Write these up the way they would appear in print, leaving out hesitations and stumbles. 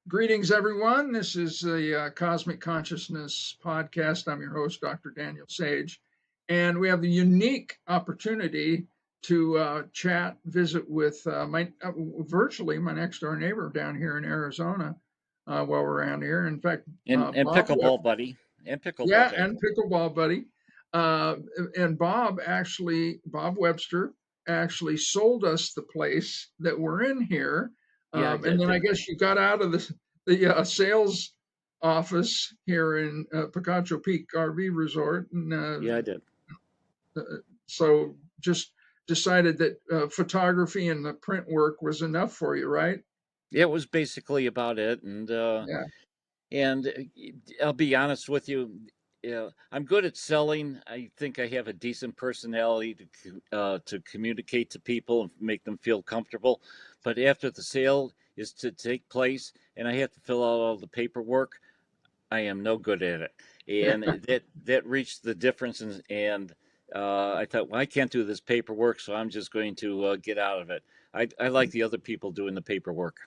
Greetings, everyone. This is the Cosmic Consciousness podcast. I'm your host, Dr. Daniel Sage, and we have the unique opportunity to visit with my virtually my next door neighbor down here in Arizona while we're around here. In fact, And Bob, pickleball buddy. And pickleball yeah, buddy. and pickleball buddy, uh, and Bob Webster actually sold us the place that we're in here, Yeah, I and then I did. guess you got out of the sales office here in Picacho Peak RV Resort, and Yeah, I did. so just decided that photography and the print work was enough for you, right? Yeah, it was basically about it. Yeah. I'll be honest with you. I'm good at selling. I think I have a decent personality to communicate to people and make them feel comfortable. But after the sale is to take place, and I have to fill out all the paperwork, I am no good at it, and that reached the difference. I thought, well, I can't do this paperwork, so I'm just going to get out of it. I like the other people doing the paperwork.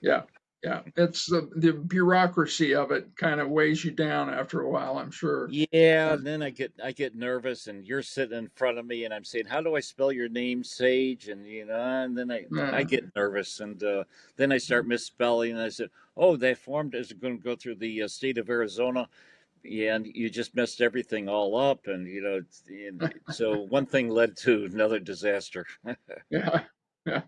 Yeah, yeah. It's the bureaucracy of it kind of weighs you down after a while, I'm sure. Yeah, and then I get nervous, and you're sitting in front of me, and I'm saying, "How do I spell your name, Sage?" And then I Yeah, get nervous, and then I start misspelling, and I said, "Oh, that form is going to go through the state of Arizona." Yeah, and you just messed everything all up, and so one thing led to another disaster. yeah, yeah.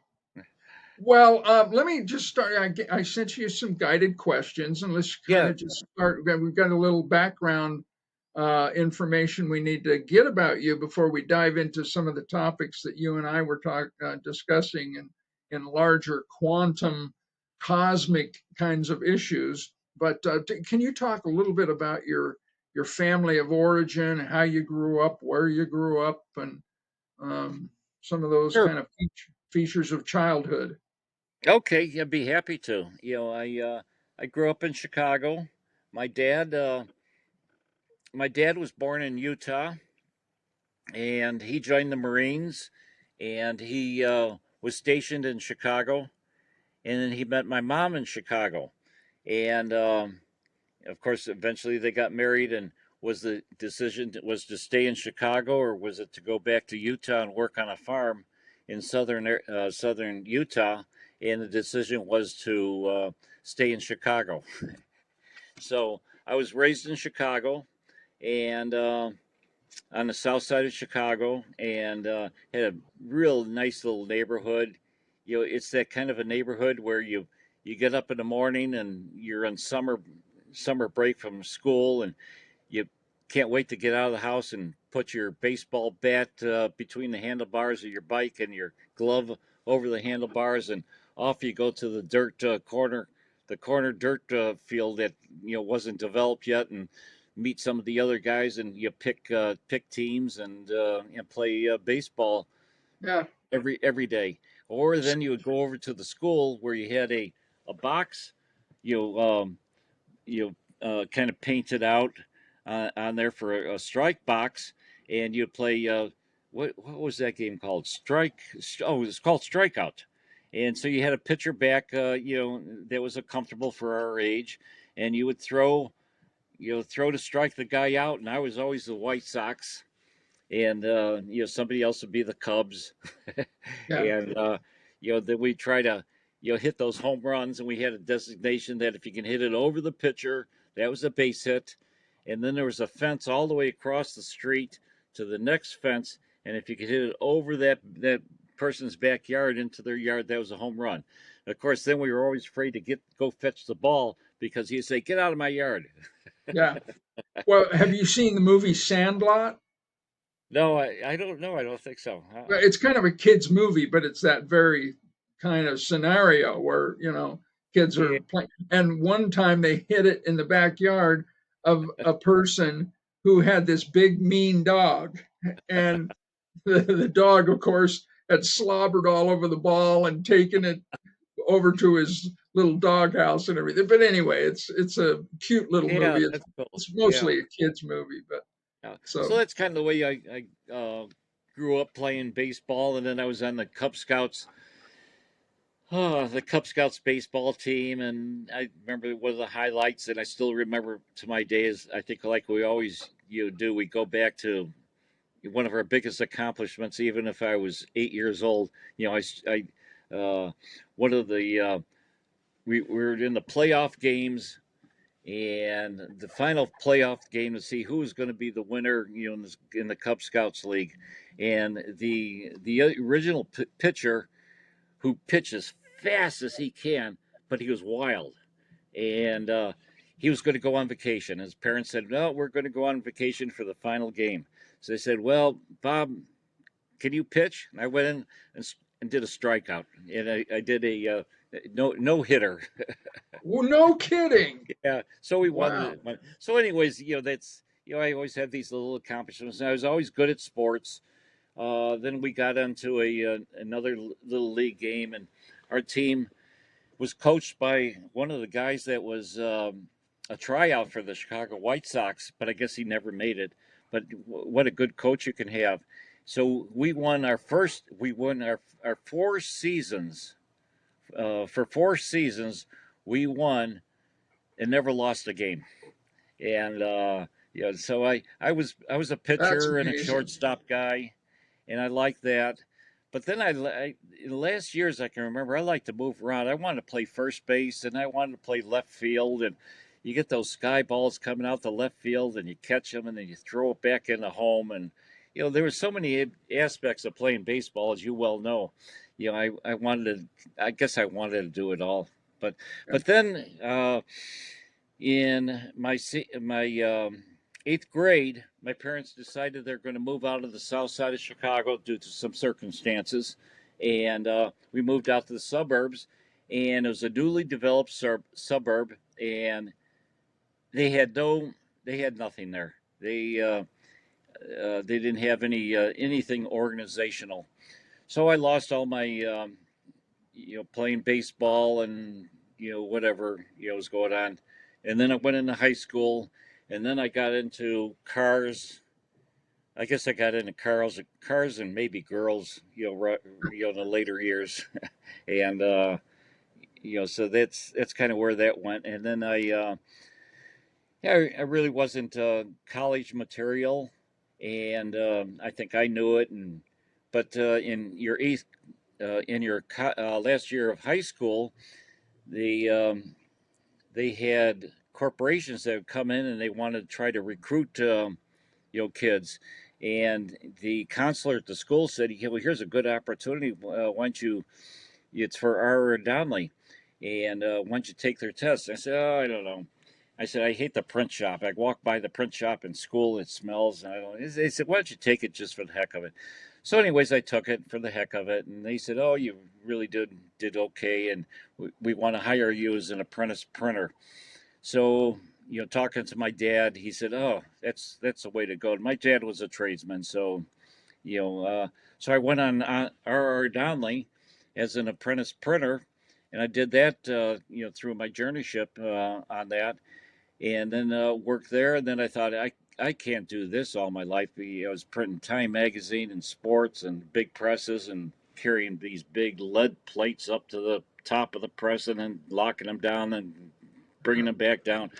Well, let me just start. I sent you some guided questions, and let's kind Yeah, of just start. We've got a little background information we need to get about you before we dive into some of the topics that you and I were discussing in larger quantum cosmic kinds of issues. But can you talk a little bit about your family of origin, how you grew up, where you grew up, and um, some of those sure. kind of features of childhood? Okay, I'd be happy to. I grew up in Chicago. My dad uh, my dad was born in Utah, and he joined the Marines, and he was stationed in Chicago, and then he met my mom in Chicago, and of course, eventually they got married. And was the decision was to stay in Chicago, or was it to go back to Utah and work on a farm in southern Utah? And the decision was to stay in Chicago. So I was raised in Chicago, and on the south side of Chicago, and had a real nice little neighborhood. It's that kind of a neighborhood where you get up in the morning and you're on summer break from school, and you can't wait to get out of the house and put your baseball bat between the handlebars of your bike and your glove over the handlebars, and off you go to the dirt the corner dirt field that wasn't developed yet, and meet some of the other guys, and you pick teams and play baseball Yeah. every day. Or then you would go over to the school where you had a box, you know, um, kind of painted out on there for a strike box, and you play. What was that game called? Strike. Oh, it was called Strikeout. And so you had a pitcher back, that was comfortable for our age, and you would throw to strike the guy out. And I was always the White Sox, and somebody else would be the Cubs, Yeah. and then we try to hit those home runs, and we had a designation that if you can hit it over the pitcher, that was a base hit. And then there was a fence all the way across the street to the next fence, and if you could hit it over that person's backyard into their yard, that was a home run. Of course, then we were always afraid to go fetch the ball, because he'd say, "Get out of my yard." Yeah. Well, have you seen the movie Sandlot? No, I don't know. I don't think so. Well, it's kind of a kids movie, but it's that very kind of scenario where, kids are Yeah. playing. And one time they hit it in the backyard of a person who had this big mean dog. And the dog, of course, had slobbered all over the ball and taken it over to his little doghouse and everything. But anyway, it's a cute little Yeah, movie. that's cool. It's Yeah. mostly a kids movie, but Yeah. So so that's kind of the way I grew up playing baseball, and then I was on the Cub Scouts Oh, the Cub Scouts baseball team, and I remember one of the highlights, and I still remember to my days. I think, like we always do, we go back to one of our biggest accomplishments, even if I was 8 years old. You know, one of the we were in the playoff games, and the final playoff game to see who was going to be the winner, in the Cub Scouts League, and the original pitcher who pitches fast as he can, but he was wild, and he was going to go on vacation. His parents said, "No, we're going to go on vacation for the final game." So they said, "Well, Bob, can you pitch?" And I went in and did a strikeout, and I did a no hitter. Well, no kidding. Yeah, so we won Wow. the. So, anyways, that's I always had these little accomplishments. And I was always good at sports. Then we got into another little league game, and our team was coached by one of the guys that was a tryout for the Chicago White Sox, but I guess he never made it. But what a good coach you can have. So we won our 4 seasons. For 4 seasons, we won and never lost a game. And so I was a That's pitcher and a amazing. shortstop guy, and I liked that. But then in the last years, I can remember I liked to move around. I wanted to play first base, and I wanted to play left field, and you get those sky balls coming out the left field, and you catch them, and then you throw it back into home, and there were so many aspects of playing baseball, as you well know. I wanted to. I guess I wanted to do it all, but Yeah. but then in my 8th grade, my parents decided they're going to move out of the south side of Chicago due to some circumstances, and we moved out to the suburbs. And it was a newly developed suburb, and they had no, they had nothing there. They didn't have anything organizational. So I lost all my playing baseball and whatever was going on, and then I went into high school, and then I got into cars. I guess I got into cars and maybe girls, in the later years, and so that's kind of where that went. And then I really wasn't college material, and I think I knew it. And but in your last year of high school, the they had corporations that would come in and they wanted to try to recruit kids, and the counselor at the school said, "Yeah, well, here's a good opportunity. Why don't you? It's for our Donnelly, and why don't you take their test?" I said, "Oh, I don't know." I said, "I hate the print shop. I walk by the print shop in school, it smells, and I don't." They said, "Why don't you take it just for the heck of it?" So, anyways, I took it for the heck of it, and they said, "Oh, you really did okay, and we want to hire you as an apprentice printer." So, talking to my dad, he said, "Oh, that's the way to go." And my dad was a tradesman, so you know, uh, so I went on R.R. Donnelly as an apprentice printer, and I did that, through my journeyship on that, and then worked there. And then I thought I can't do this all my life. I was printing Time magazine and sports and big presses and carrying these big lead plates up to the top of the press and then locking them down and bringing them back down.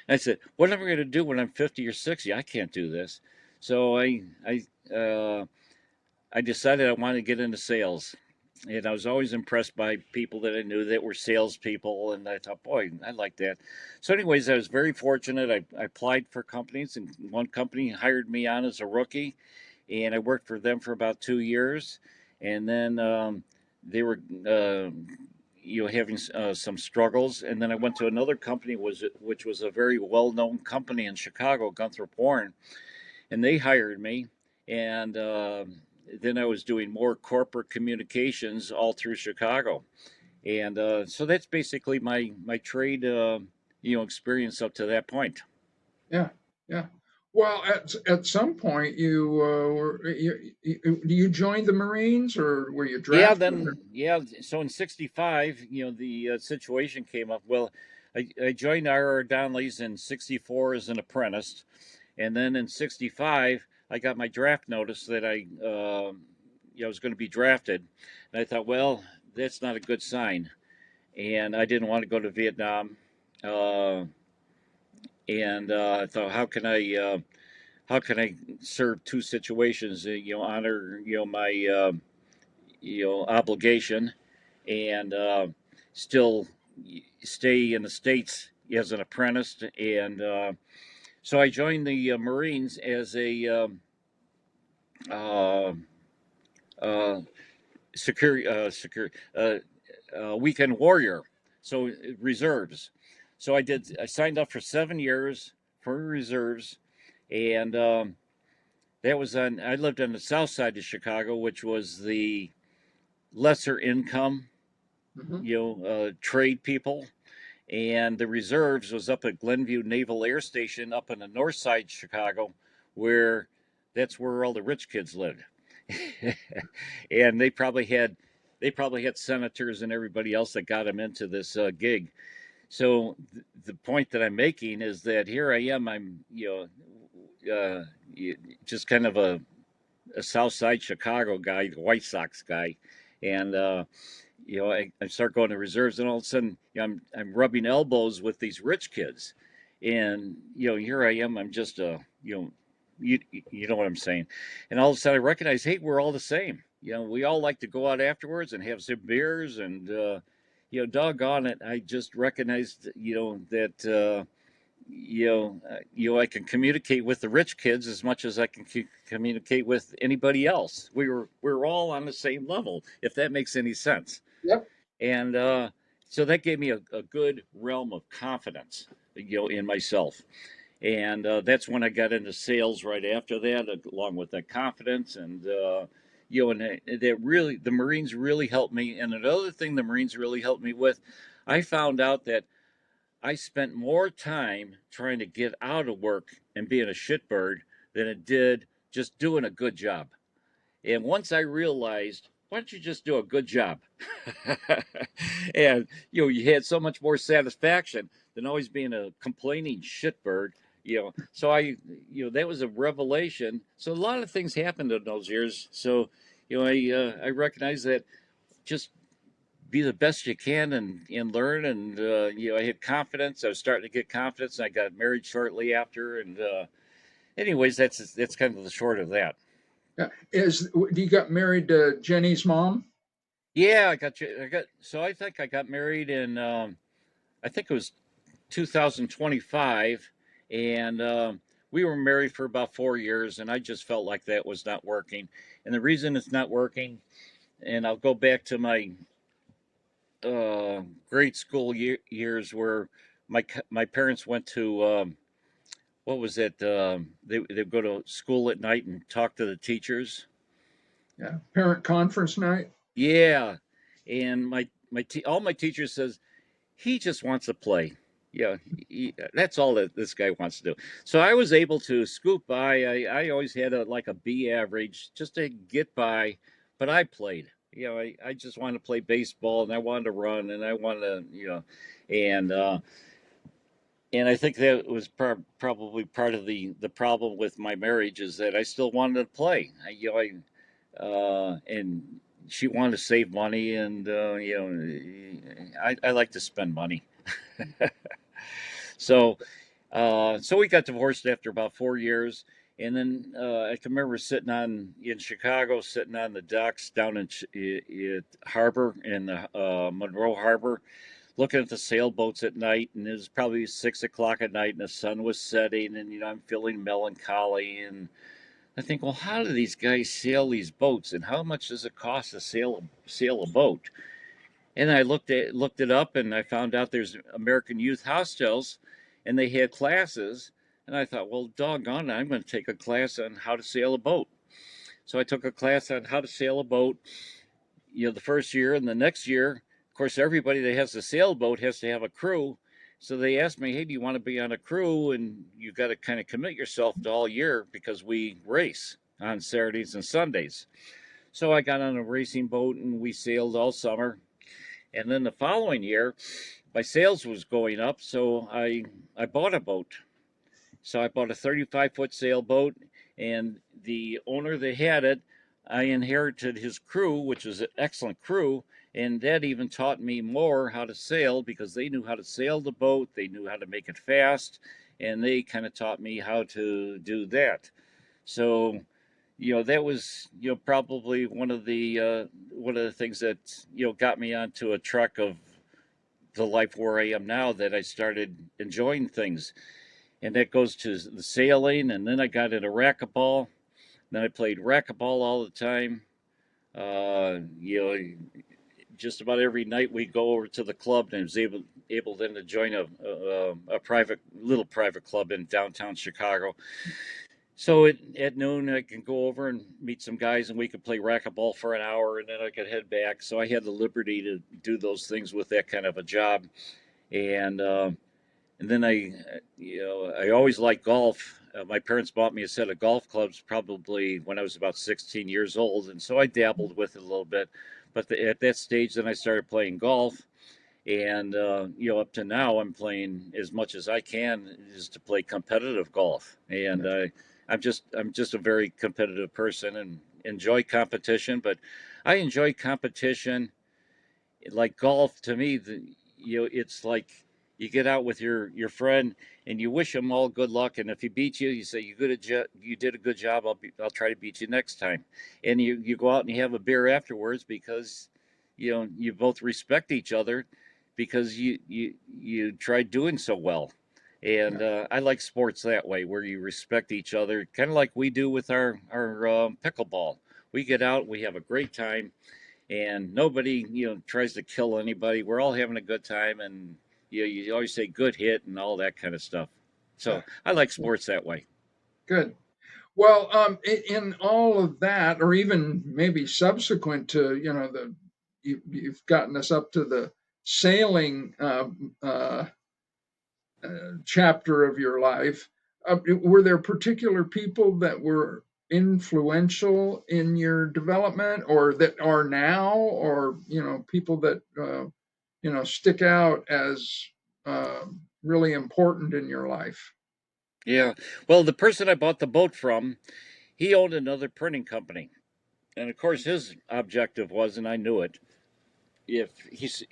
And I said, "What am I going to do when I'm 50 or 60? I can't do this." So uh, I decided I wanted to get into sales. And I was always impressed by people that I knew that were salespeople. And I thought, boy, I like that. So, anyways, I was very fortunate. I applied for companies, and one company hired me on as a rookie. And I worked for them for about 2 years. And then they were, having some struggles. And then I went to another company, which was a very well known company in Chicago, Gunthrop Warren, and they hired me. And then I was doing more corporate communications all through Chicago, and so that's basically my trade experience up to that point. Yeah. Yeah. Well, at some point you joined the Marines or were you Yeah, drafted? then yeah. So in '65, the situation came up. Well, I joined R.R. Donnelly's in '64 as an apprentice, and then in '65 I got my draft notice that I was going to be drafted, and I thought, well, that's not a good sign. And I didn't want to go to Vietnam. Uh, and I thought, how can I serve two situations? Honor my obligation, and still stay in the states as an apprentice. And so I joined the Marines as a uh, uh, weekend warrior, so reserves. So I signed up for 7 years for reserves, and that was on. I lived on the south side of Chicago, which was the lesser income, Hmm. trade people, and the reserves was up at Glenview Naval Air Station up in the north side of Chicago, where that's where all the rich kids lived. And they probably had senators and everybody else that got them into this gig. So the point that I'm making is that here I am. I'm just kind of a South Side Chicago guy, the White Sox guy, and I start going to reserves, and all of a sudden, I'm rubbing elbows with these rich kids, and here I am. I'm just you know what I'm saying, and all of a sudden I recognize, hey, we're all the same. We all like to go out afterwards and have some beers, and doggone it, I just recognized, that. I can communicate with the rich kids as much as I can communicate with anybody else. We were all on the same level, if that makes any sense. Yep. And so that gave me a good realm of confidence, in myself. And that's when I got into sales right after that, along with that confidence. And that really, the Marines really helped me. And another thing the Marines really helped me with, I found out that I spent more time trying to get out of work and being a shitbird than it did just doing a good job. And once I realized, why don't you just do a good job? And you had so much more satisfaction than always being a complaining shitbird. So that was a revelation. So a lot of things happened in those years. So I recognize that just be the best you can and learn. And I had confidence. I was starting to get confidence. And I got married shortly after. And anyways, that's kind of the short of that. Yeah. You got married to Jenny's mom? Yeah, so I think I got married in I think it was 2025, and we were married for about 4 years, and I just felt like that was not working. And the reason it's not working, and I'll go back to my uh, grade school years where my parents went to what was it? They go to school at night and talk to the teachers. Yeah. Parent conference night? Yeah, and all my teachers says he just wants to play. Yeah, that's all that this guy wants to do. So I was able to scoop by. I always had like a B average just to get by, but I played. I just wanted to play baseball and I wanted to run and I wanted to, and and I think that was probably part of the problem with my marriage is that I still wanted to play. And she wanted to save money, and I like to spend money. So we got divorced after about 4 years, and then I can remember sitting in Chicago, sitting on the docks down in harbor in the Monroe Harbor, looking at the sailboats at night, and it was probably 6 o'clock at night, and the sun was setting, and I'm feeling melancholy, and I think, well, how do these guys sail these boats, and how much does it cost to sail a boat? And I looked it up, and I found out there's American Youth Hostels, and they had classes. And I thought, well, doggone it, I'm going to take a class on how to sail a boat. So I took a class on how to sail a boat. The first year, and the next year, of course, everybody that has a sailboat has to have a crew. So they asked me, hey, do you want to be on a crew? And you got to kind of commit yourself to all year because we race on Saturdays and Sundays. So I got on a racing boat and we sailed all summer. And then the following year, my sales was going up, so I bought a boat. So I bought a 35-foot sailboat, and the owner that had it, I inherited his crew, which was an excellent crew, And that even taught me more how to sail because they knew how to sail the boat, they knew how to make it fast, and they kind of taught me how to do that. So, that was probably one of the things that got me onto a truck of the life where I am now, that I started enjoying things, and that goes to the sailing, and then I got into racquetball. Then I played racquetball all the time. Just about every night we go over to the club, and I was able then to join a private little private club in downtown Chicago. So at noon, I can go over and meet some guys, and we could play racquetball for an hour, and then I could head back. So I had the liberty to do those things with that kind of a job, and then I always liked golf. My parents bought me a set of golf clubs probably when I was about 16 years old, and so I dabbled with it a little bit. But at that stage, then I started playing golf, and up to now I'm playing as much as I can is to play competitive golf, and I'm just a very competitive person and enjoy competition. But I enjoy competition like golf. To me, it's like you get out with your friend and you wish him all good luck, and if he beats you, you say you did a good job. I'll try to beat you next time, and you go out and you have a beer afterwards because you both respect each other because you tried doing so well. And Yeah. I like sports that way, where you respect each other, kind of like we do with our pickleball. We get out, we have a great time, and nobody tries to kill anybody. We're all having a good time, and you always say good hit and all that kind of stuff. Yeah. So I like Yeah. sports that way. Good. Well, in all of that, or even maybe subsequent to, you've gotten us up to the sailing chapter of your life. Were there particular people that were influential in your development, or that are now, or people that stick out as really important in your life? Yeah. Well, the person I bought the boat from, he owned another printing company, and of course his objective was, and I knew it, if he's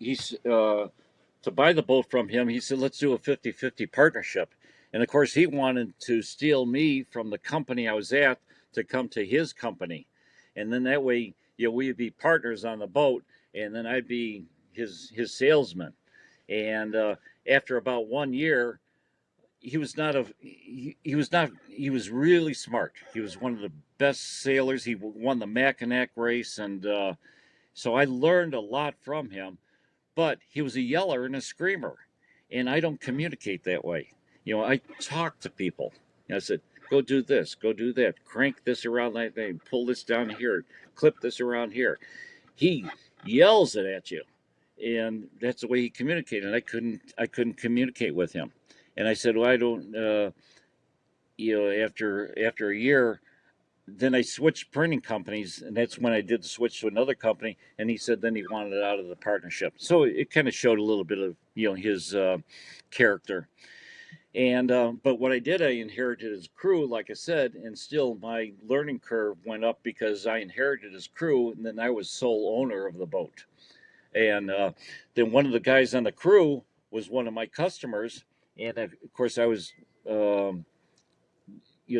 to buy the boat from him, he said, let's do a 50-50 partnership. And of course, he wanted to steal me from the company I was at to come to his company. And then that way, we'd be partners on the boat, and then I'd be his salesman. And after about 1 year, he was really smart. He was one of the best sailors. He won the Mackinac race, and so I learned a lot from him, but he was a yeller and a screamer, and I don't communicate that way. I talk to people. I said, go do this, go do that, crank this around that thing, pull this down here, clip this around here. He yells it at you, and that's the way he communicated. I couldn't communicate with him, and I said, well, I don't. After a year, then I switched printing companies, and that's when I did the switch to another company. And he said then he wanted it out of the partnership, so it kind of showed a little bit of his character. And but what I did, I inherited his crew, like I said, and still my learning curve went up because I inherited his crew, and then I was sole owner of the boat. And then one of the guys on the crew was one of my customers, and of course I was.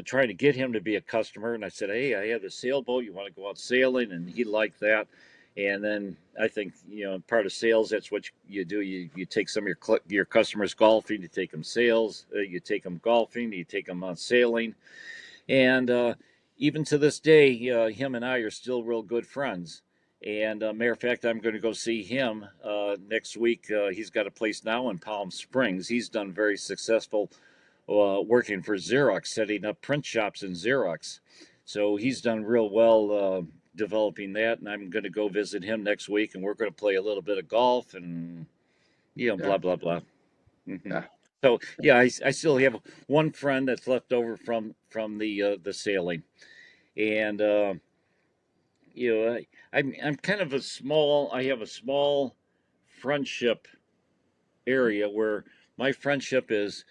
Trying to get him to be a customer. And I said, hey, I have a sailboat. You want to go out sailing? And he liked that. And then I think, part of sales, that's what you do. You take some of your customers golfing, you take them sales, you take them golfing, you take them sailing. And even to this day, him and I are still real good friends. And matter of fact, I'm going to go see him next week. He's got a place now in Palm Springs. He's done very successful working for Xerox, setting up print shops in Xerox. So he's done real well developing that, and I'm going to go visit him next week, and we're going to play a little bit of golf and Yeah. blah blah blah. Hmm. Yeah. So yeah, I still have one friend that's left over from the sailing, and I'm kind of a small. I have a small friendship area where my friendship is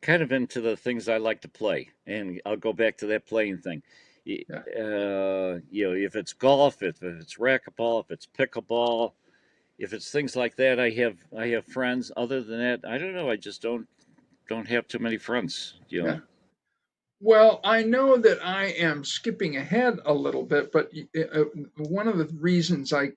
kind of into the things I like to play, and I'll go back to that playing thing. Yeah. If it's golf, if it's racquetball, if it's pickleball, if it's things like that, I have friends. Other than that, I don't know. I just don't have too many friends. Yeah. Well, I know that I am skipping ahead a little bit, but one of the reasons I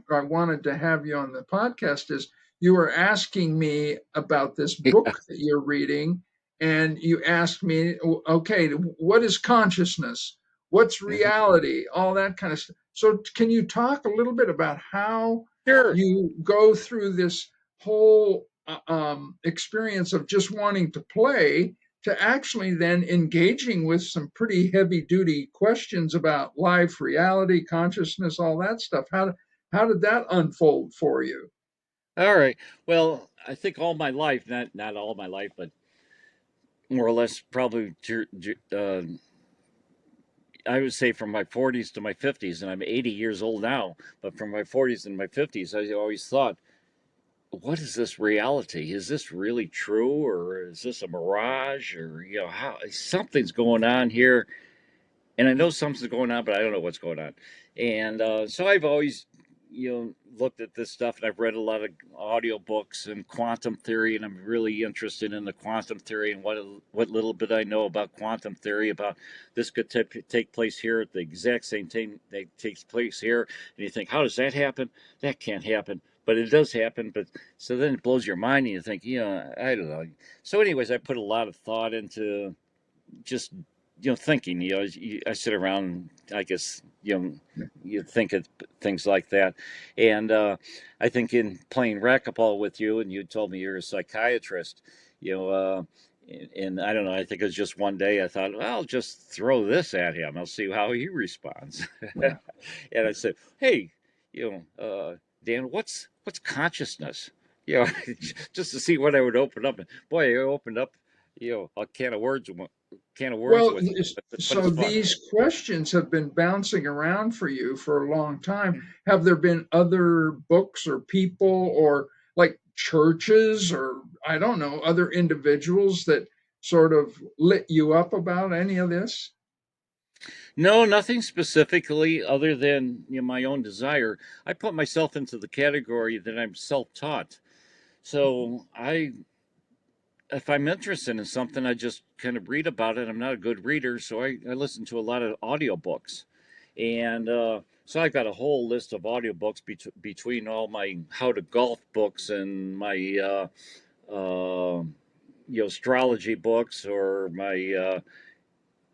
wanted to have you on the podcast is you were asking me about this Yeah. book that you're reading, and you asked me, okay, what is consciousness? What's Mhm. reality? All that kind of stuff. So, can you talk a little bit about how Sure. you go through this whole experience of just wanting to play to actually then engaging with some pretty heavy duty questions about life, reality, consciousness, all that stuff. How did that unfold for you? All right. Well, I think all my life, not all my life, but more or less, probably I would say from my 40s to my 50s, and I'm 80 years old now, but from my 40s and my 50s, I always thought, what is this reality? Is this really true, or is this a mirage, or how something's going on here? And I know something's going on, but I don't know what's going on. And so I've always, looked at this stuff, and I've read a lot of audio books and quantum theory, and I'm really interested in the quantum theory and what little bit I know about quantum theory about this could take place here at the exact same time that takes place here. And you think, how does that happen? That can't happen. But it does happen. But so then it blows your mind, and you think, I don't know. So, anyways, I put a lot of thought into just thinking. I sit around, I guess, you think of things like that. And I think in playing racquetball with you, and you told me you're a psychiatrist, you know uh, and I don't know, I think it was just one day I thought, well, I'll just throw this at him, I'll see how he responds. Yeah. And I said, hey, Dan, what's consciousness? you know just to see what I would open up. And boy, I opened up a can of worms Well, with you, but so it's fun. these questions have been bouncing around for you for a long time. Have there been other books or people or like churches or I don't know, other individuals that sort of lit you up about any of this? No, nothing specifically other than my own desire. I put myself into the category that I'm self-taught. So if I'm interested in something, I just kind of read about it. I'm not a good reader, so I listen to a lot of audiobooks. And so I've got a whole list of audiobooks between all my how to golf books and my astrology books, or my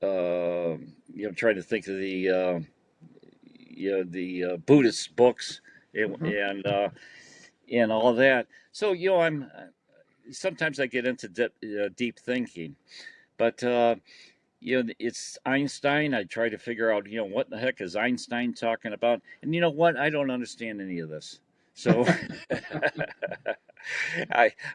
trying to think of the Buddhist books, and Uh-huh. and, uh, and all that. So I'm sometimes I get into deep thinking, but it's Einstein. I try to figure out what the heck is Einstein talking about, and you know what? I don't understand any of this. So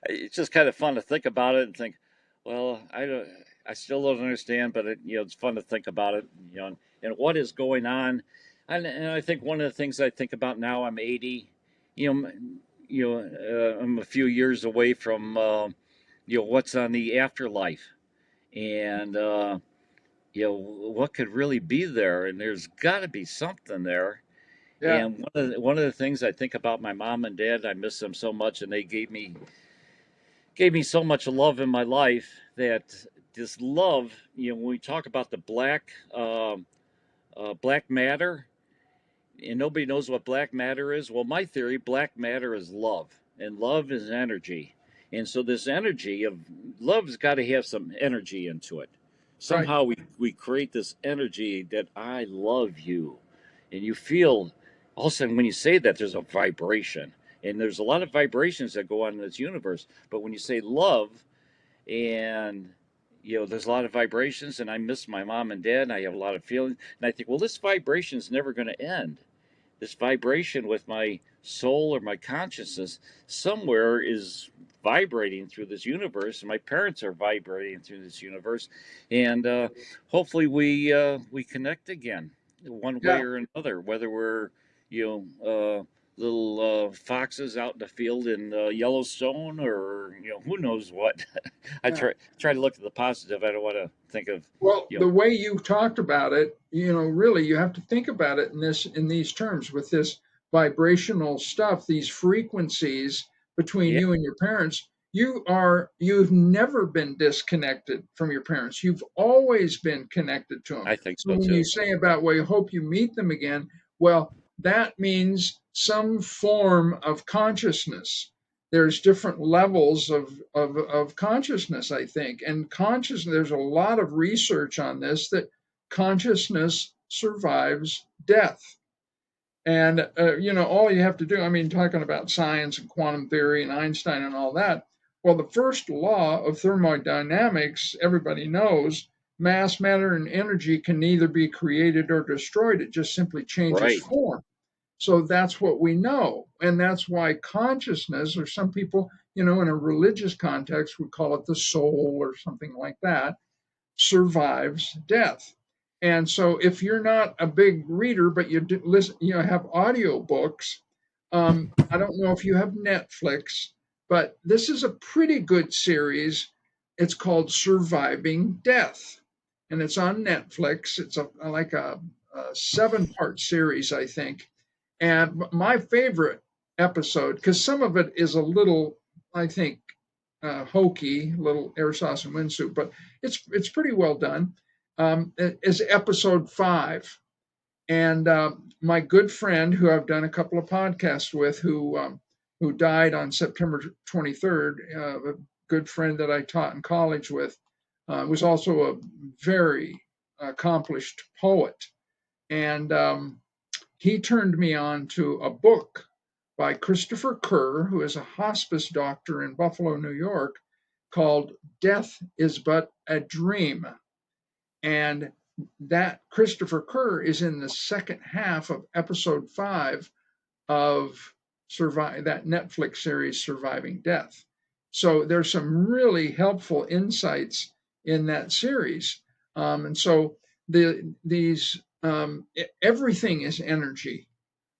it's just kind of fun to think about it and think, well, I still don't understand, but it's fun to think about it, and what is going on. And I think one of the things I think about now, I'm 80, you know, I'm a few years away from, what's on the afterlife, and what could really be there, and there's got to be something there. Yeah. And one of the things I think about my mom and dad, I miss them so much, and they gave me so much love in my life, that this love, when we talk about the black matter, and nobody knows what black matter is. Well, my theory, black matter is love, and love is energy. And so this energy of love's got to have some energy into it. Right. Somehow we create this energy that I love you. And you feel, all of a sudden when you say that, there's a vibration. And there's a lot of vibrations that go on in this universe. But when you say love, and there's a lot of vibrations, and I miss my mom and dad, and I have a lot of feelings, and I think, well, this vibration is never going to end. This vibration with my soul or my consciousness somewhere is vibrating through this universe, and my parents are vibrating through this universe, and hopefully we connect again, one way Yeah. or another, whether we're little foxes out in the field in Yellowstone, or who knows what. I Yeah. try to look at the positive. I don't want to think of Well, you the know way you talked about it, really, you have to think about it in these terms with this vibrational stuff, these frequencies between Yeah, you and your parents, you've never been disconnected from your parents. You've always been connected to them. I think So so when you too. say about, well, you hope you meet them again, well, that means some form of consciousness. There's different levels of consciousness, I think. And consciousness, there's a lot of research on this that consciousness survives death. And, all you have to do, I mean, talking about science and quantum theory and Einstein and all that, well, the first law of thermodynamics, everybody knows mass, matter, and energy can neither be created or destroyed. It just simply changes Right. form. So that's what we know. And that's why consciousness, or some people, in a religious context, would call it the soul or something like that, survives death. And so if you're not a big reader, but you do listen, have audio books, I don't know if you have Netflix, but this is a pretty good series. It's called Surviving Death, and it's on Netflix. It's like a 7-part series, I think. And my favorite episode, because some of it is a little, I think, hokey, little air sauce and wind soup, but it's pretty well done. Is episode 5, and my good friend who I've done a couple of podcasts with, who died on September 23rd, a good friend that I taught in college with, was also a very accomplished poet, and he turned me on to a book by Christopher Kerr, who is a hospice doctor in Buffalo, New York, called Death is But a Dream. And that Christopher Kerr is in the second half of episode 5 of that Netflix series, Surviving Death. So there's some really helpful insights in that series. And so everything is energy.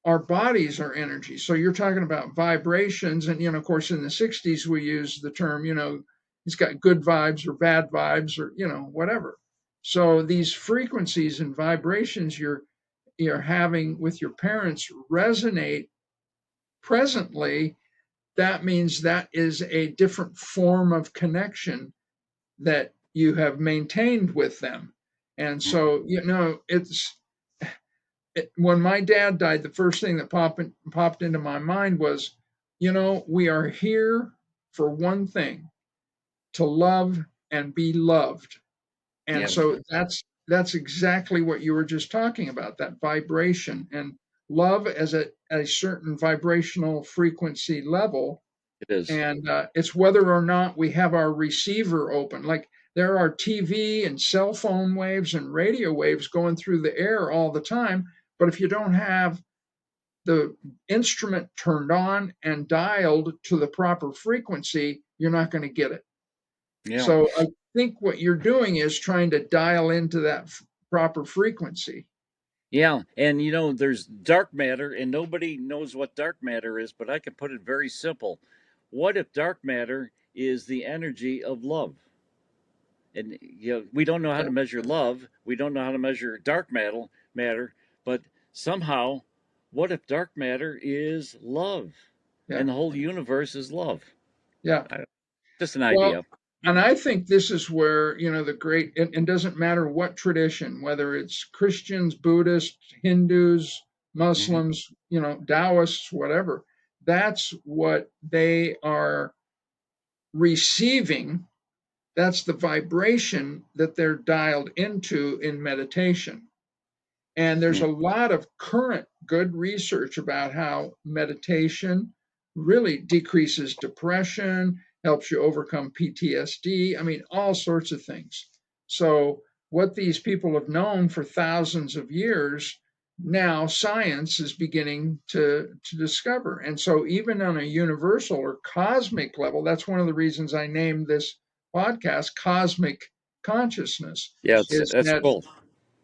Our bodies are energy. So you're talking about vibrations, and of course, in the '60s we used the term, he's got good vibes or bad vibes or whatever. So these frequencies and vibrations you're having with your parents resonate presently. That means that is a different form of connection that you have maintained with them. And Mhm. so, when my dad died, the first thing that popped into my mind was, we are here for one thing, to love and be loved. And Yeah, so that's exactly what you were just talking about, that vibration and love as a certain vibrational frequency level. it is. And it's whether or not we have our receiver open. Like there are TV and cell phone waves and radio waves going through the air all the time. But if you don't have the instrument turned on and dialed to the proper frequency, you're not going to get it. Yeah. So I think what you're doing is trying to dial into that proper frequency. Yeah, and there's dark matter, and nobody knows what dark matter is, but I can put it very simple. What if dark matter is the energy of love? And we don't know how Yeah, to measure love. We don't know how to measure matter, but somehow, what if dark matter is love, yeah, and the whole universe is love? yeah. I, just an Well, idea. and I think this is where, the great, it doesn't matter what tradition, whether it's Christians, Buddhists, Hindus, Hmm. Muslims, Taoists, whatever, that's what they are receiving. That's the vibration that they're dialed into in meditation. And there's a lot of current good research about how meditation really decreases depression, helps you overcome PTSD. I mean, all sorts of things. So, what these people have known for thousands of years, now science is beginning to discover. And so, even on a universal or cosmic level, that's one of the reasons I named this podcast Cosmic Consciousness, Yeah, is that's that cool,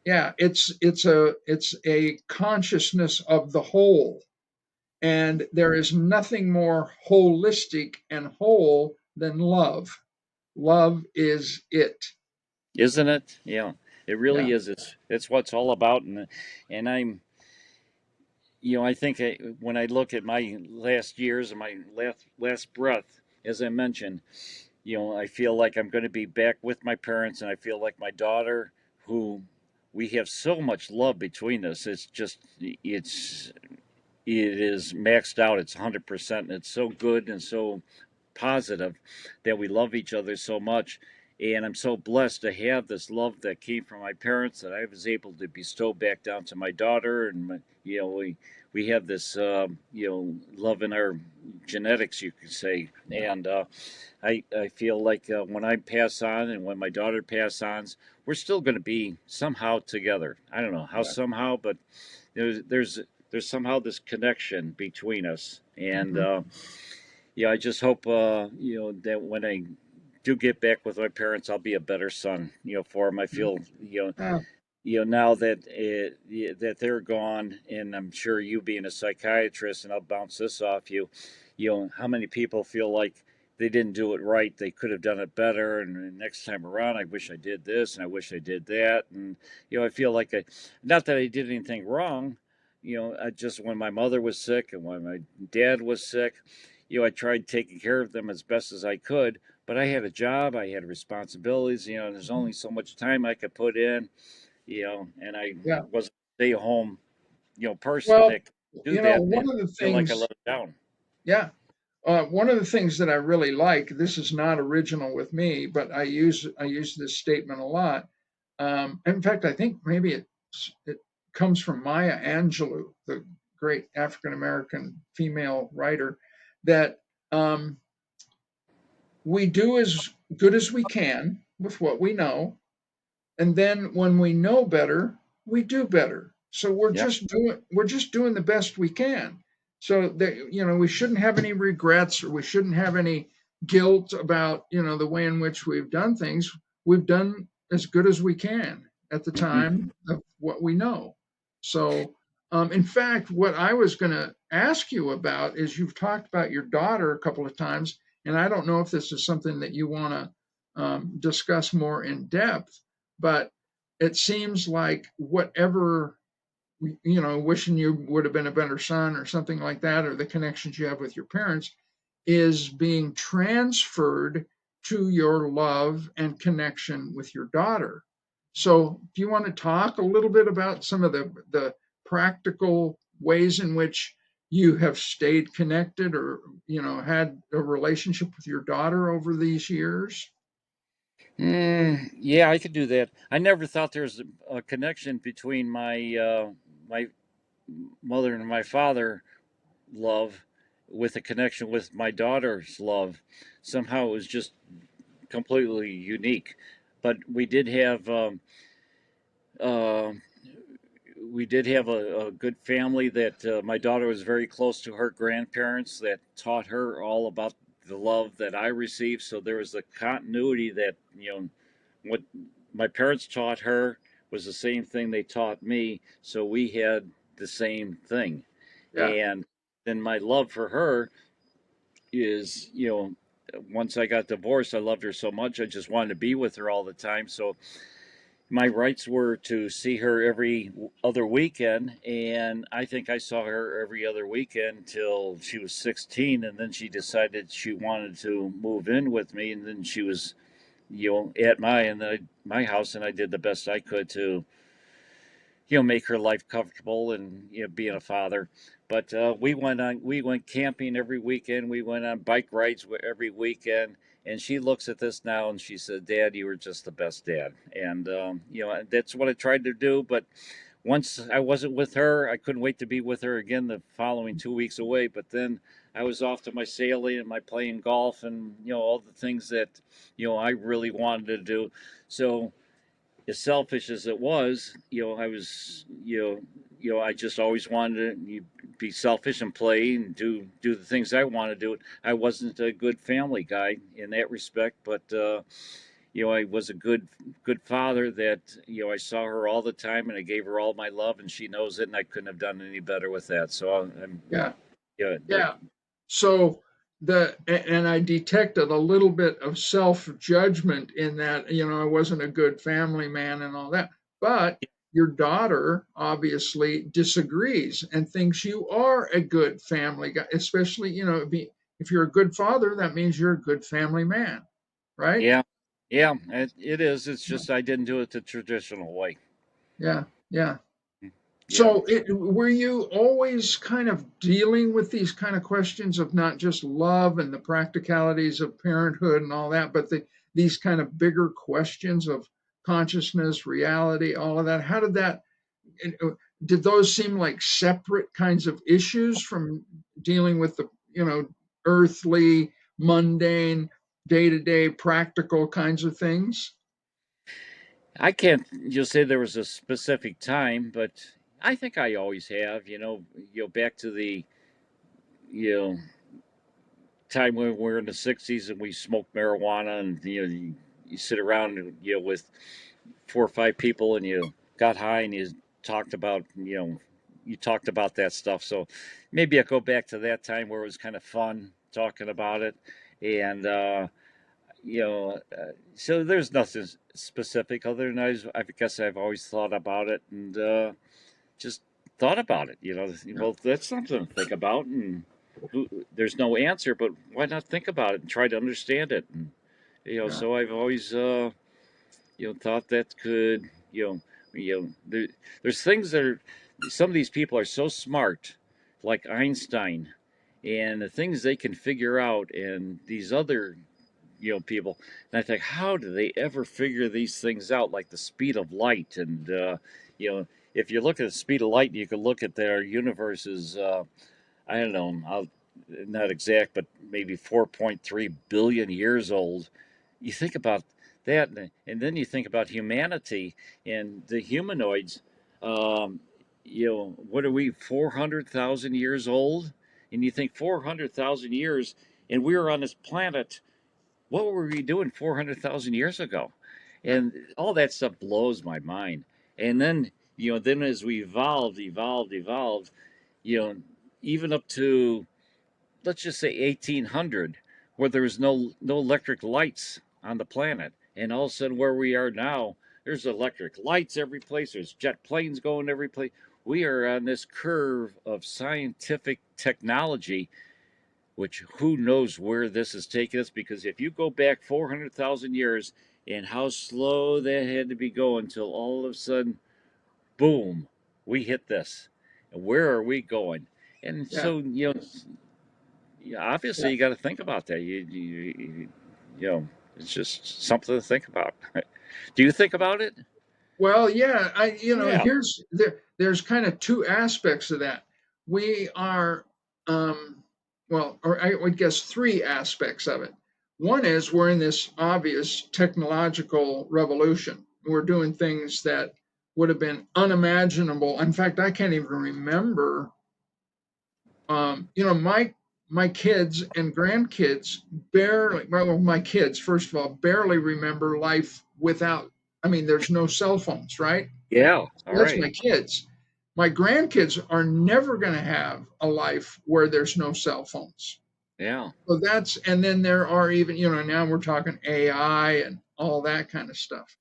yeah, it's a consciousness of the whole, and there is nothing more holistic and whole than love. Love is it. isn't it? Yeah, it Yeah, really is. It's what it's all about, and I'm I think when I look at my last years and my last breath, as I mentioned, I feel like I'm going to be back with my parents, and I feel like my daughter, who we have so much love between us. It is maxed out. It's 100%. And it's so good and so positive that we love each other so much. And I'm so blessed to have this love that came from my parents that I was able to bestow back down to my daughter. And we have this love in our genetics, you could say. And I feel like when I pass on and when my daughter pass on, we're still going to be somehow together. I don't know how Yeah. somehow, but there's there's there's somehow this connection between us. And Hmm. yeah, I just hope that when I do get back with my parents, I'll be a better son. For them. I feel Yeah. now that that they're gone, and I'm sure you being a psychiatrist, and I'll bounce this off you. How many people feel like they didn't do it right? They could have done it better, and next time around, I wish I did this, and I wish I did that, and I feel like not that I did anything wrong. I just when my mother was sick and when my dad was sick, I tried taking care of them as best as I could. But I had a job, I had responsibilities. There's only so much time I could put in, and I Yeah. was a stay home, person Well, that could do that one and of the feel like I things, let it down. yeah, one of the things that I really like, this is not original with me, but I use this statement a lot. In fact, I think maybe it comes from Maya Angelou, the great African American female writer, that um, we do as good as we can with what we know, and then when we know better, we do better. So Yep. we're just doing the best we can. So that we shouldn't have any regrets, or we shouldn't have any guilt about the way in which we've done things. We've done as good as we can at the Hmm. time of what we know. So in fact, what I was going to ask you about is, you've talked about your daughter a couple of times, and I don't know if this is something that you want to discuss more in depth, but it seems like whatever, wishing you would have been a better son or something like that, or the connections you have with your parents, is being transferred to your love and connection with your daughter. So, do you want to talk a little bit about some of the practical ways in which you have stayed connected, or had a relationship with your daughter over these years? Yeah, I could do that. I never thought there was a connection between my mother and my father love with a connection with my daughter's love. Somehow it was just completely unique. But uh, we did have a good family that my daughter was very close to her grandparents that taught her all about the love that I received. So there was a continuity that, what my parents taught her was the same thing they taught me. So we had the same thing. Yeah, And then my love for her is, once I got divorced, I loved her so much. I just wanted to be with her all the time. So my rights were to see her every other weekend, and I think I saw her every other weekend till she was 16, and then she decided she wanted to move in with me, and then she was, at my house, and I did the best I could to, make her life comfortable and being a father. But we went camping every weekend. We went on bike rides every weekend. And she looks at this now and she said, "Dad, you were just the best dad." And that's what I tried to do. But once I wasn't with her, I couldn't wait to be with her again the following 2 weeks away. But then I was off to my sailing and my playing golf and all the things that I really wanted to do. So as selfish as it was, I was, I just always wanted to be selfish and play and do the things I want to do. I wasn't a good family guy in that respect, but I was a good father that I saw her all the time and I gave her all my love and she knows it and I couldn't have done any better with that. So I'm yeah, yeah, yeah. So and I detected a little bit of self judgment in that, I wasn't a good family man and all that. But your daughter obviously disagrees and thinks you are a good family guy, especially, if you're a good father, that means you're a good family man, right? Yeah, yeah, it is. It's just I didn't do it the traditional way. Yeah, yeah. Yeah. So, were you always kind of dealing with these kind of questions of not just love and the practicalities of parenthood and all that, but these kind of bigger questions of consciousness, reality, all of that? How did that, uh, did those seem like separate kinds of issues from dealing with the, earthly, mundane, day to day, practical kinds of things? I can't just say there was a specific time, but I think I always have. Back to the you know time when we were in the '60s and we smoked marijuana, and you sit around with 4 or 5 people and you got high and you talked about that stuff. So maybe I go back to that time where it was kind of fun talking about it, and so there's nothing specific other than I guess I've always thought about it and just thought about it. Yeah, Well, that's something to think about, and there's no answer, but why not think about it and try to understand it? And yeah, so I've always thought that could there's things that are some of these people are so smart, like Einstein, and the things they can figure out, and these other people. And I think, how do they ever figure these things out, like the speed of light? And if you look at the speed of light, you can look at their universes. I don't know, not exact, but maybe 4.3 billion years old. You think about that, and then you think about humanity and the humanoids. Um, what are we, 400,000 years old? And you think 400,000 years, and we were on this planet. What were we doing 400,000 years ago? yeah, And all that stuff blows my mind. And then as we evolved, you know, even up to, let's just say 1800, where there was no electric lights on the planet, and all of a sudden where we are now, there's electric lights every place. There's jet planes going every place. We are on this curve of scientific technology, which who knows where this is taking us? Because if you go back 400,000 years and how slow that had to be going until all of a sudden, boom, we hit this. And where are we going? And yeah. so, yeah, obviously Yeah. you got to think about that. You know, it's just something to think about. Do you think about it? Well, yeah, Yeah. there's kind of two aspects of that. We are, well, or I would guess three aspects of it. One is we're in this obvious technological revolution. We're doing things that would have been unimaginable. In fact, I can't even remember. My kids and grandkids barely, well, my kids, first of all, barely remember life without, I mean, there's no cell phones, right? Yeah. All That's right. my kids. My grandkids are never going to have a life where there's no cell phones. Yeah. So and then there are even, now we're talking AI and all that kind of stuff.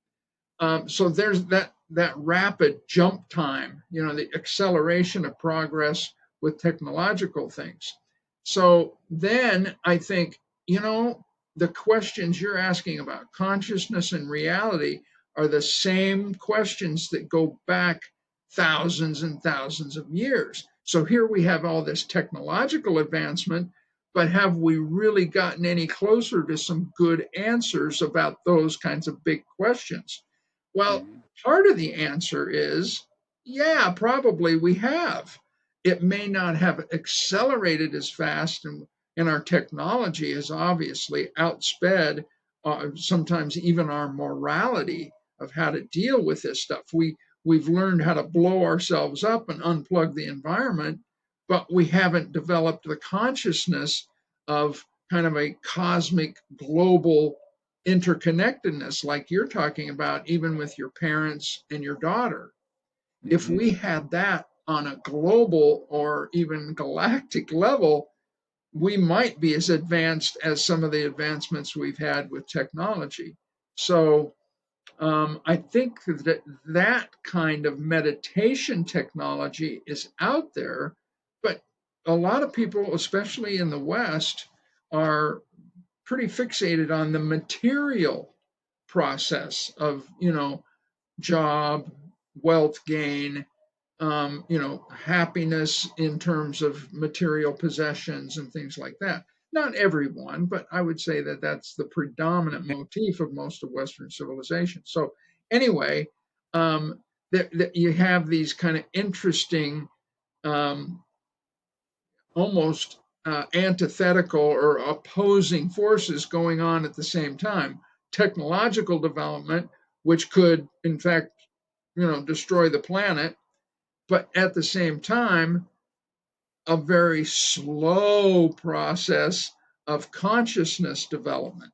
So there's that rapid jump time, the acceleration of progress with technological things. So then I think, the questions you're asking about consciousness and reality are the same questions that go back thousands and thousands of years. So here we have all this technological advancement, but have we really gotten any closer to some good answers about those kinds of big questions? Well, Hmm. part of the answer is yeah, probably we have. It may not have accelerated as fast, and our technology has obviously outsped sometimes even our morality of how to deal with this stuff. We've learned how to blow ourselves up and unplug the environment, but we haven't developed the consciousness of kind of a cosmic global interconnectedness like you're talking about, even with your parents and your daughter. If Hmm. we had that on a global or even galactic level, we might be as advanced as some of the advancements we've had with technology. So I think that that kind of meditation technology is out there, but a lot of people, especially in the West, are pretty fixated on the material process of, job, wealth gain, happiness in terms of material possessions and things like that. Not everyone, but I would say that that's the predominant motif of most of Western civilization. So, anyway, that you have these kind of interesting, um, almost antithetical or opposing forces going on at the same time. Technological development, which could, in fact, destroy the planet, but at the same time, a very slow process of consciousness development.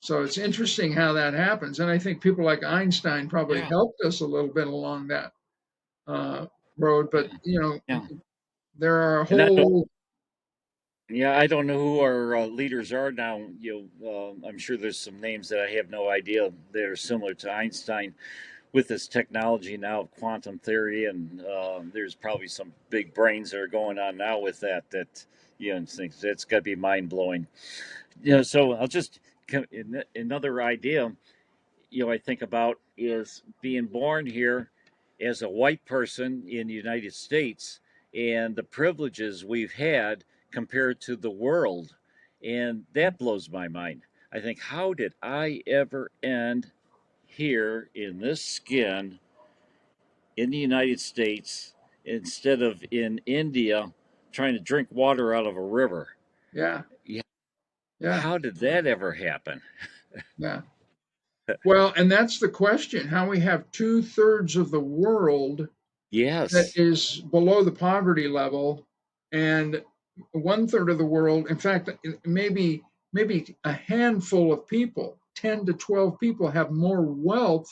So it's interesting how that happens. And I think people like Einstein probably Yeah, helped us a little bit along that uh, road. yeah, But, yeah. there are a And I don't, whole, yeah, I don't know who our leaders are now. I'm sure there's some names that I have no idea that are similar to Einstein with this technology now of quantum theory, and there's probably some big brains that are going on now with that. That things that's got to be mind blowing. So I'll just another idea. I think about is being born here as a white person in the United States and the privileges we've had compared to the world. And that blows my mind. I think, how did I ever end here in this skin in the United States instead of in India trying to drink water out of a river? yeah, Yeah, yeah, how did that ever happen? yeah. Well, and that's the question, how we have two-thirds of the world that Yes. is below the poverty level, and one third of the world, in fact, maybe a handful of people, 10 to 12 people, have more wealth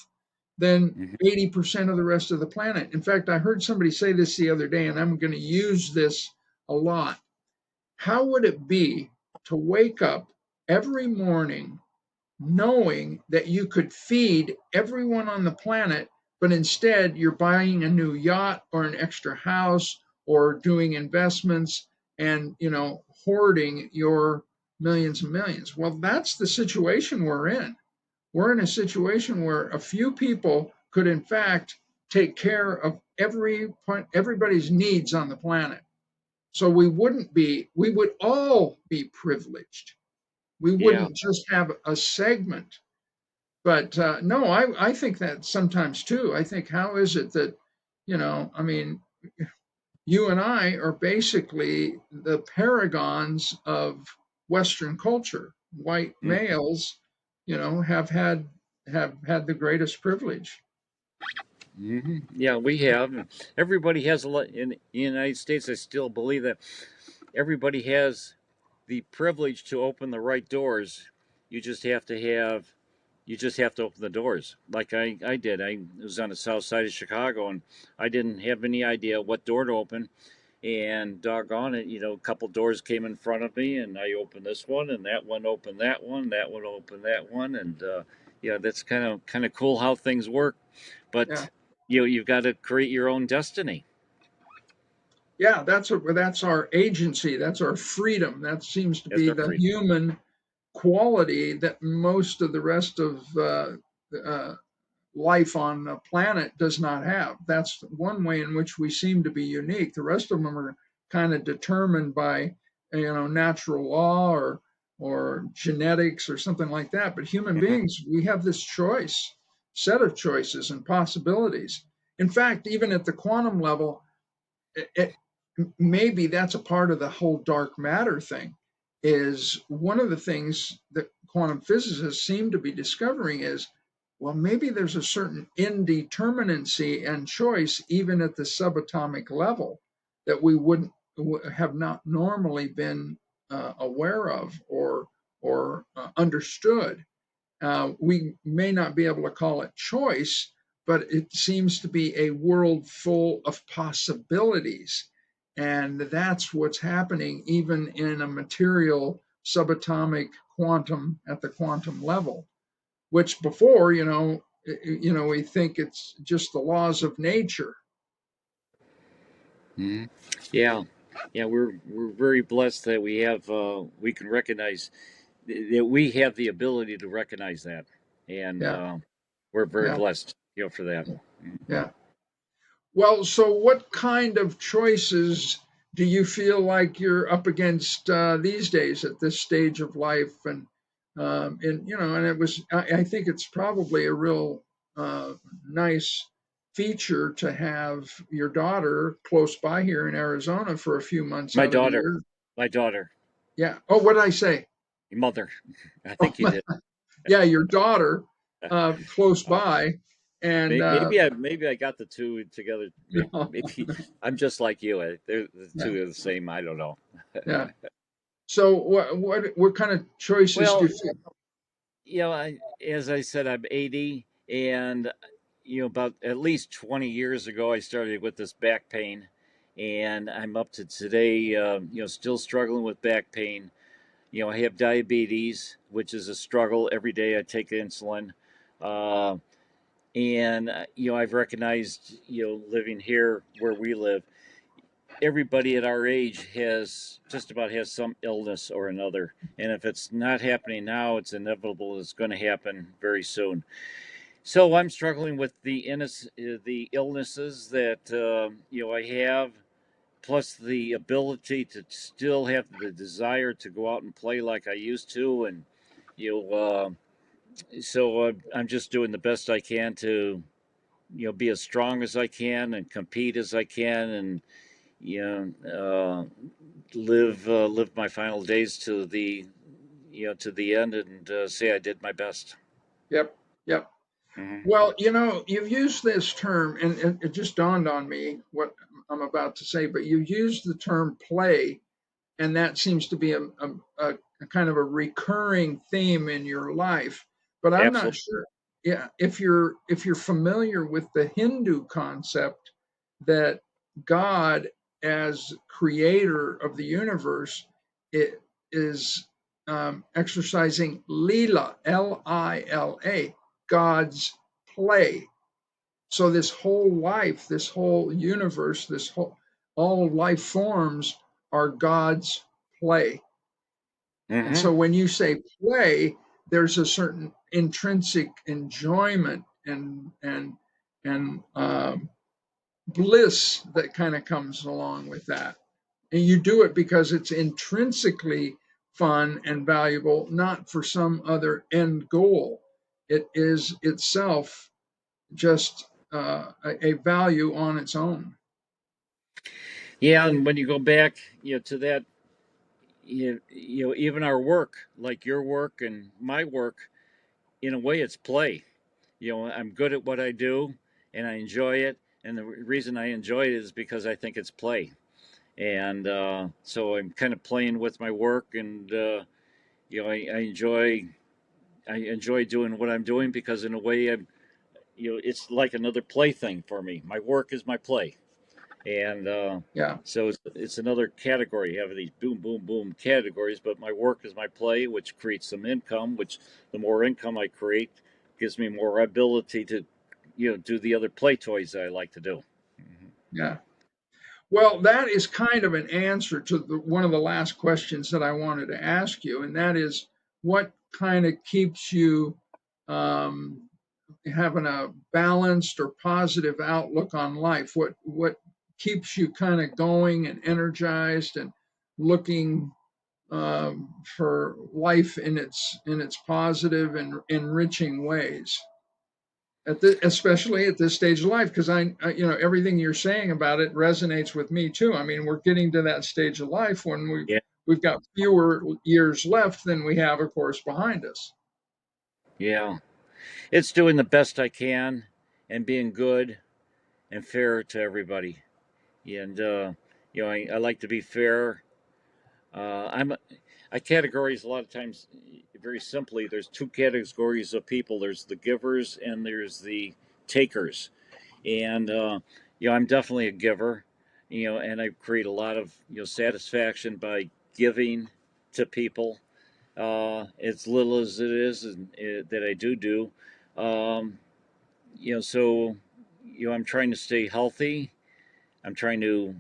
than Hmm. 80% of the rest of the planet. In fact, I heard somebody say this the other day, and I'm going to use this a lot. How would it be to wake up every morning knowing that you could feed everyone on the planet, but instead you're buying a new yacht or an extra house or doing investments and, hoarding your millions and millions? Well, that's the situation we're in. We're in a situation where a few people could, in fact, take care of everybody's needs on the planet. So we would all be privileged. We Yeah. wouldn't just have a segment. But no, I think that sometimes too. I think, how is it that, I mean, you and I are basically the paragons of Western culture. White males, have had the greatest privilege. Yeah, we have. Everybody has a lot in the United States. I still believe that everybody has the privilege to open the right doors. You just have to have, you just have to open the doors. Like I did. I was on the south side of Chicago, and I didn't have any idea what door to open. And doggone it, a couple doors came in front of me, and I opened this one, and that one opened that one opened that one, and yeah, that's kind of cool how things work. Yeah, But you've got to create your own destiny. yeah, that's our agency. That's our freedom. That seems to That's be our the freedom. human quality that most of the rest of uh, life on the planet does not have. That's one way in which we seem to be unique. The rest of them are kind of determined by, natural law or genetics or something like that. But human Hmm. beings, we have this set of choices and possibilities. In fact, even at the quantum level, it, maybe that's a part of the whole dark matter thing. Is one of the things that quantum physicists seem to be discovering is, well, maybe there's a certain indeterminacy and choice even at the subatomic level that we wouldn't have not normally been aware of or understood. We may not be able to call it choice, but it seems to be a world full of possibilities. And that's what's happening even in a material subatomic quantum at the quantum level, which before, we think it's just the laws of nature. Hmm. Yeah, yeah, we're very blessed that we can recognize that we have the ability to recognize that, and Yeah, we're very yeah, blessed, for that. yeah. Well, so what kind of choices do you feel like you're up against these days at this stage of life? And it was, I think it's probably a real uh, nice feature to have your daughter close by here in Arizona for a few months My out of the daughter, year. my daughter, Yeah. Oh, what did I say? your mother, I think you did. Yeah, your daughter close by, and Maybe I got the two together. Maybe I'm just like you. They're the yeah, two are the same. I don't know. yeah. So what kind of choices do Well, you feel? as I said, I'm 80, and about at least 20 years ago, I started with this back pain, and I'm up to today. Still struggling with back pain. I have diabetes, which is a struggle. Every day I take insulin. Uh, and I've recognized, living here where we live, everybody at our age has just about has some illness or another, and if it's not happening now, it's inevitable. It's going to happen very soon. So I'm struggling with the illnesses that I have, plus the ability to still have the desire to go out and play like I used to, and you know, I'm just doing the best I can to be as strong as I can and compete as I can, and you live my final days to the end, and say I did my best. Yep, yep. Hmm. Well, you've used this term, and it just dawned on me what I'm about to say, but you used the term play, and that seems to be a kind of a recurring theme in your life. But I'm not Absolutely. sure, yeah, if you're familiar with the Hindu concept that God, as creator of the universe, it is exercising lila, Lila, God's play. So this whole life, this whole universe, this whole all life forms are God's play. And Hmm. so when you say play, there's a certain intrinsic enjoyment and bliss that kind of comes along with that. And you do it because it's intrinsically fun and valuable, not for some other end goal. It is itself just a value on its own. Yeah, and when you go back, to that, even our work, like your work and my work, in a way, it's play. I'm good at what I do, and I enjoy it. And the reason I enjoy it is because I think it's play. And so I'm kind of playing with my work, and I enjoy doing what I'm doing because in a way it's like another plaything for me. My work is my play, and Yeah, so it's another category. You have these boom, boom, boom categories, but my work is my play, which creates some income. Which the more income I create, gives me more ability to do the other play toys that I like to do. Mhm. yeah. Well, that is kind of an answer to one of the last questions that I wanted to ask you, and that is what kind of keeps you um, having a balanced or positive outlook on life? What keeps you kind of going and energized and looking for life in its positive and enriching ways? Especially at this stage of life, because everything you're saying about it resonates with me too. I mean, we're getting to that stage of life when Yeah, we've got fewer years left than we have, of course, behind us. yeah. It's doing the best I can and being good and fair to everybody. And I like to be fair. I categorize a lot of times very simply. There's two categories of people. There's the givers and there's the takers. And I'm definitely a giver. And I create a lot of satisfaction by giving to people, as little as it is, and that I do. Um, So I'm trying to stay healthy. I'm trying to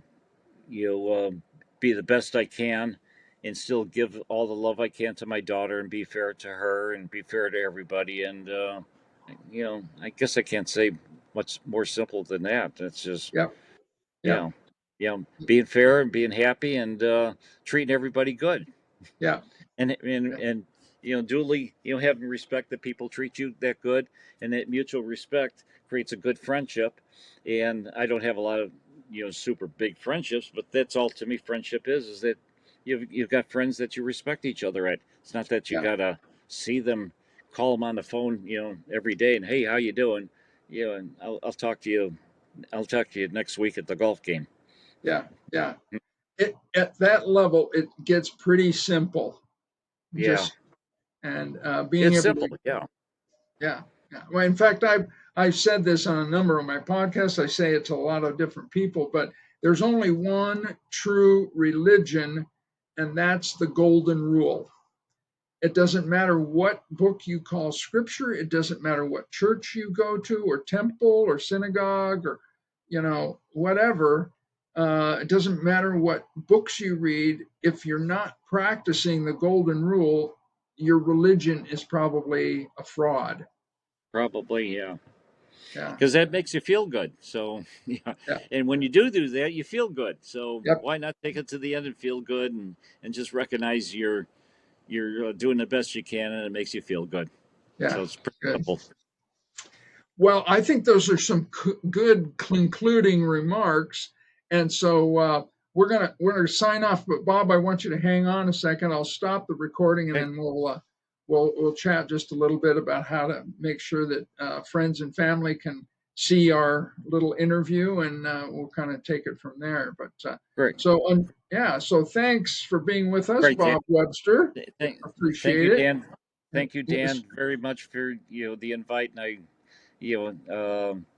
you know be the best I can, and still give all the love I can to my daughter, and be fair to her, and be fair to everybody. And I guess I can't say much more simple than that. That's just Yep. Yep. yeah, being fair and being happy, and treating everybody good, Yeah. and duly having respect that people treat you that good, and that mutual respect creates a good friendship. And I don't have a lot of super big friendships, but that's all to me friendship is that you've got friends that you respect each other at. It's not that you Yeah. gotta see them, call them on the phone every day, and hey, how you doing, and I'll talk to you. I'll talk to you next week at the golf game. Yeah. Yeah. At that level, it gets pretty simple. Yeah, Just and being it's able simple. to, Yeah, yeah, yeah. Well, in fact, I've said this on a number of my podcasts. I say it to a lot of different people, but there's only one true religion, and that's the golden rule. It doesn't matter what book you call scripture. It doesn't matter what church you go to, or temple, or synagogue, or whatever. It doesn't matter what books you read. If you're not practicing the golden rule, your religion is probably a fraud. probably. Yeah. Yeah, Because that makes you feel good. So, yeah, yeah, and when you do that, you feel good. So yep, why not take it to the end and feel good, and just recognize you're doing the best you can, and it makes you feel good. yeah. So it's pretty Good. simple. Well, I think those are some good concluding remarks, and so we're gonna sign off. But Bob, I want you to hang on a second. I'll stop the recording, and Okay, then we'll chat just a little bit about how to make sure that friends and family can see our little interview, and we'll kind of take it from there. But great, yeah, so thanks for being with us, great. Bob Webster. Thank Appreciate you, it. Dan. And Thank you, we'll, Dan, very much for the invite, and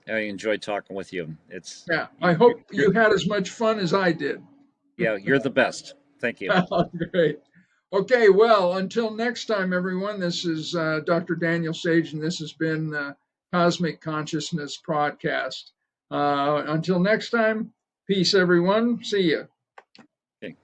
I enjoyed talking with you. It's yeah, I you, hope you're you had as much fun as I did. yeah, you're the best. Thank you. Great. Okay, well, until next time, everyone, this is Dr. Daniel Sage, and this has been Cosmic Consciousness Podcast. Until next time, peace, everyone. See you. Okay.